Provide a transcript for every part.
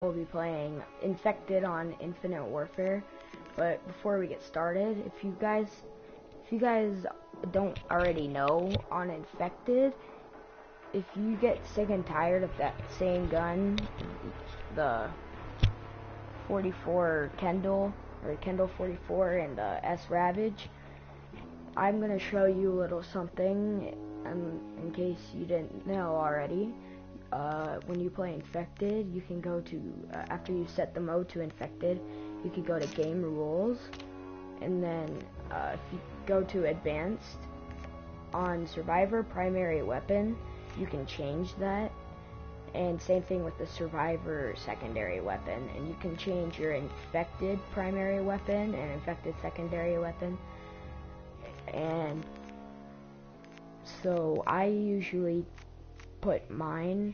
We'll be playing Infected on Infinite Warfare. But before we get started, if you guys don't already know, on Infected, if you get sick and tired of that same gun, the 44 Kendall or Kendall 44 and the S Ravage, I'm gonna show you a little something, in case you didn't know already. When you play Infected, you can go to, after you set the mode to Infected, you can go to Game Rules, and then if you go to Advanced, on Survivor Primary Weapon, you can change that, and same thing with the Survivor Secondary Weapon, and you can change your Infected Primary Weapon and Infected Secondary Weapon. And so I usually put mine,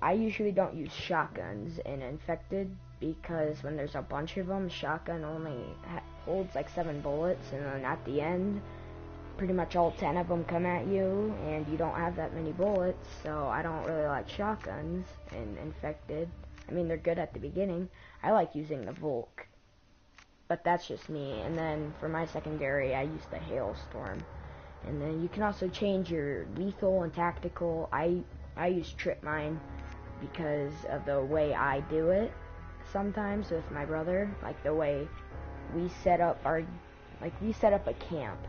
I usually don't use shotguns in Infected, because when there's a bunch of them, shotgun only holds like 7 bullets, and then at the end, pretty much all 10 of them come at you, and you don't have that many bullets, so I don't really like shotguns in Infected. I mean, they're good at the beginning. I like using the Volk, but that's just me. And then for my secondary, I use the Hailstorm. And then you can also change your lethal and tactical. I use Trip Mine because of the way I do it sometimes with my brother, like the way we set up we set up a camp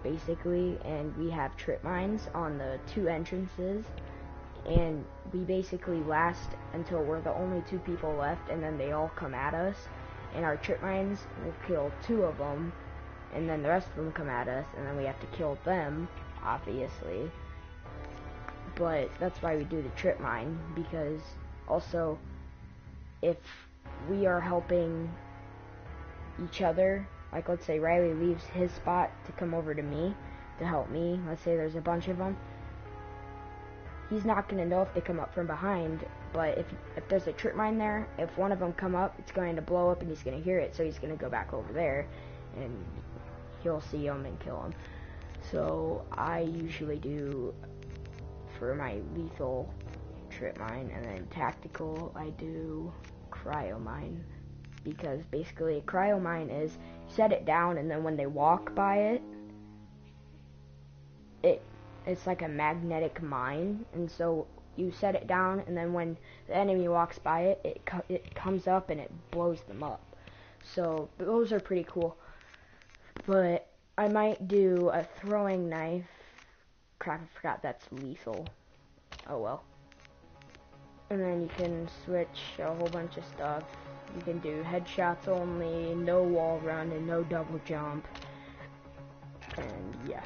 basically, and we have trip mines on the 2 entrances, and we basically last until we're the only 2 people left, and then they all come at us, and our trip mines will kill 2 of them, and then the rest of them come at us, and then we have to kill them, obviously. But that's why we do the trip mine, because also if we are helping each other, like let's say Riley leaves his spot to come over to me to help me, let's say there's a bunch of them, he's not going to know if they come up from behind, but if there's a trip mine there, if one of them come up, it's going to blow up and he's going to hear it, so he's going to go back over there and he'll see him and kill him. So I usually do, for my lethal, trip mine, and then tactical I do cryo mine, because basically a cryo mine is set it down, and then when they walk by it's like a magnetic mine, and so you set it down, and then when the enemy walks by it comes up and it blows them up. So those are pretty cool. But I might do a throwing knife. Crap, I forgot that's lethal. Oh well. And then you can switch a whole bunch of stuff. You can do headshots only, no wall run, and no double jump. And yeah.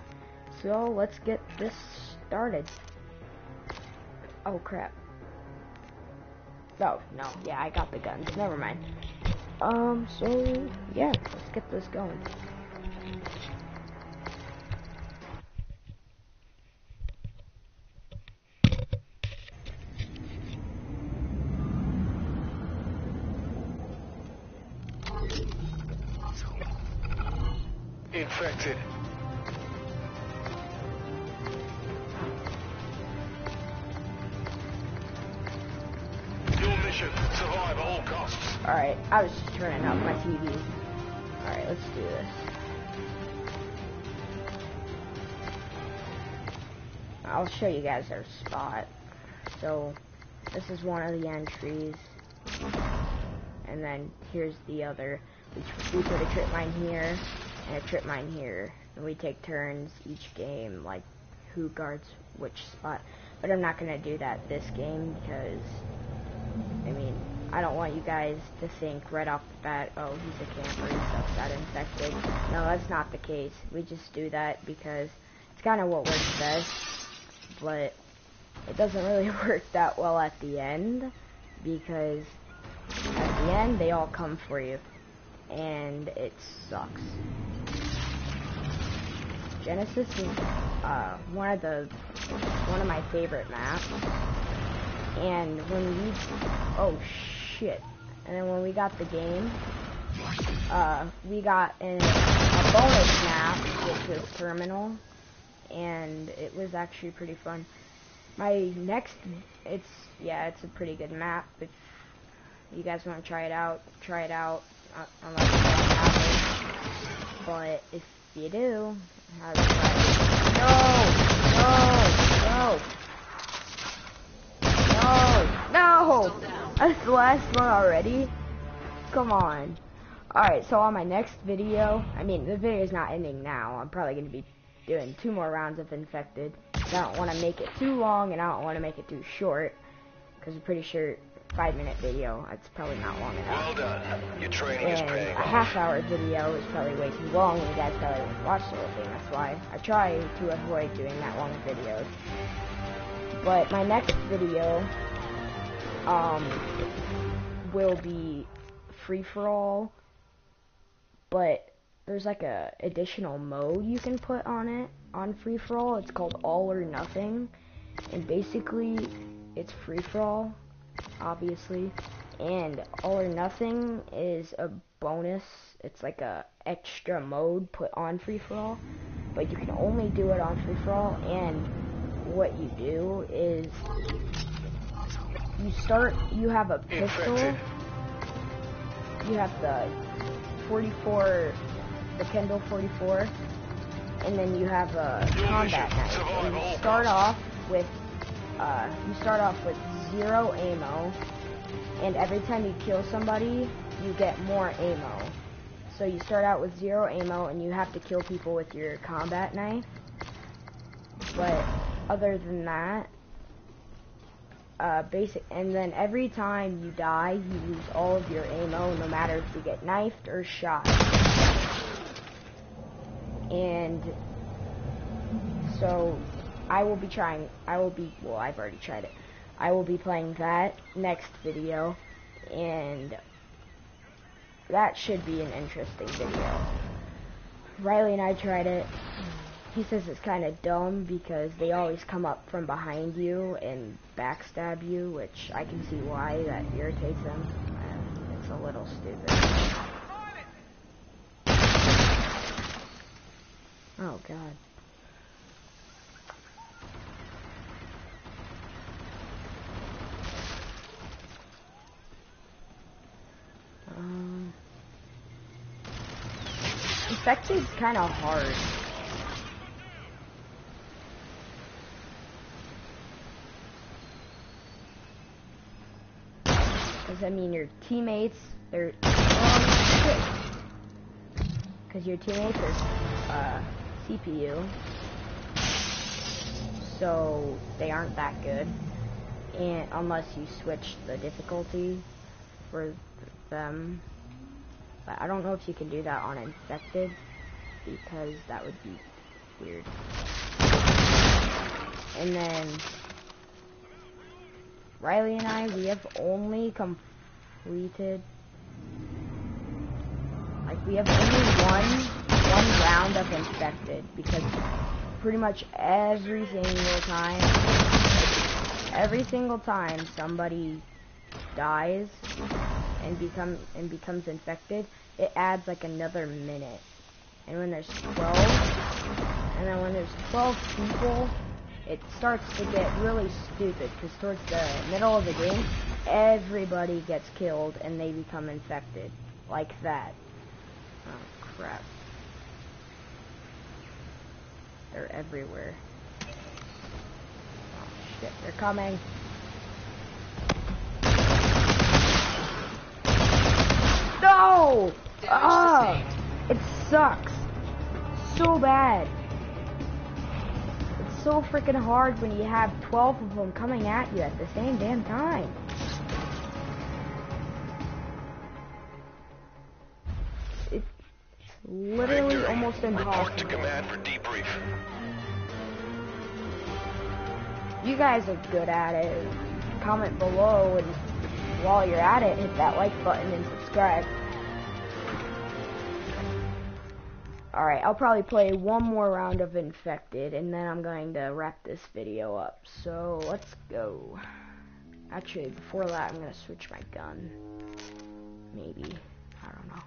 So let's get this started. Oh crap. Oh, no. Yeah, I got the guns. Never mind. So yeah, let's get this going. Infected. Your mission, survive at all costs. Alright, I was just turning up my TV. Alright, let's do this. I'll show you guys our spot. So, this is one of the entries. And then here's the other. We put a trip mine here and a trip mine here, and we take turns each game, like who guards which spot. But I'm not gonna do that this game, because I mean, I don't want you guys to think right off the bat, oh, he's a camper, he sucks at Infected. No, that's not the case. We just do that because it's kind of what works best, but it doesn't really work that well at the end, because at the end they all come for you, and it sucks. Genesis is one of my favorite maps, and when we and then when we got the game, we got a bonus map, which was Terminal, and it was actually pretty fun. My next, it's a pretty good map. You guys want to try it out? Try it out. Unless you don't have it. But if you do, how to try it? No! That's the last one already? Come on. Alright, so on my next video, I mean, the video is not ending now. I'm probably going to be doing 2 more rounds of Infected. I don't want to make it too long, and I don't want to make it too short, because I'm pretty sure 5-minute video, it's probably not long enough. Well done. Your training is And paying a off. half-hour video is probably way too long, and you guys probably won't watch the whole thing. That's why I try to avoid doing that long videos. But my next video, will be free-for-all, but there's like a additional mode you can put on it, on free-for-all. It's called All or Nothing, and basically it's free-for-all, obviously, and All or Nothing is a bonus. It's like a extra mode put on free-for-all, but you can only do it on free-for-all. And what you do is you have a pistol, Infected. you have the 44, the Kendall 44, and then you have a combat knife. And you start off with 0 ammo, and every time you kill somebody, you get more ammo. So you start out with 0 ammo, and you have to kill people with your combat knife. But other than that, and then every time you die, you lose all of your ammo, no matter if you get knifed or shot. And so I've already tried it. I will be playing that next video, and that should be an interesting video. Riley and I tried it. He says it's kind of dumb because they always come up from behind you and backstab you, which I can see why that irritates him. And it's a little stupid. Oh god. Infected's kind of hard. Because, I mean, your teammates, they're... Because your teammates are, CPU. So, they aren't that good. And unless you switch the difficulty for them. But I don't know if you can do that on Infected, because that would be weird. And then Riley and I, we have only completed, like, we have only one round of Infected, because pretty much every single time somebody dies and becomes infected, it adds like another minute. And when there's 12 people, it starts to get really stupid, because towards the middle of the game, everybody gets killed and they become infected. Like that. Oh, crap. They're everywhere. Oh, shit, they're coming. No! Oh, it sucks so bad. It's so freaking hard when you have 12 of them coming at you at the same damn time. It's literally Victor, almost report to impossible. command for debrief. You guys are good at it. Comment below, and while you're at it, hit that like button and subscribe. Alright, I'll probably play one more round of Infected, and then I'm going to wrap this video up. So, let's go. Actually, before that, I'm going to switch my gun. Maybe. I don't know.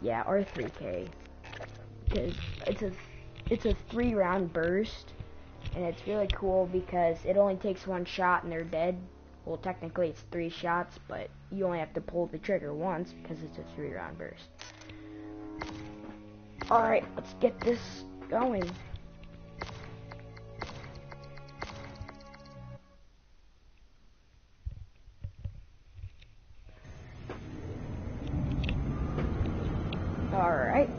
Yeah, R3K. Because it's a 3-round burst, and it's really cool because it only takes one shot and they're dead. Well, technically it's 3 shots, but you only have to pull the trigger once because it's a 3-round burst. Alright, let's get this going. Alright.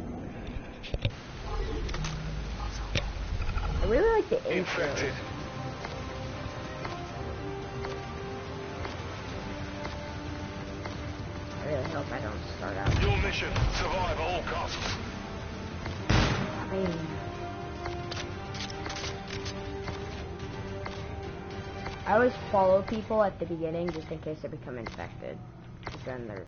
I really like the intro. Infected. I really hope I don't start out. Your mission, survive at all costs. I mean, I always follow people at the beginning just in case they become infected. 'Cause then they're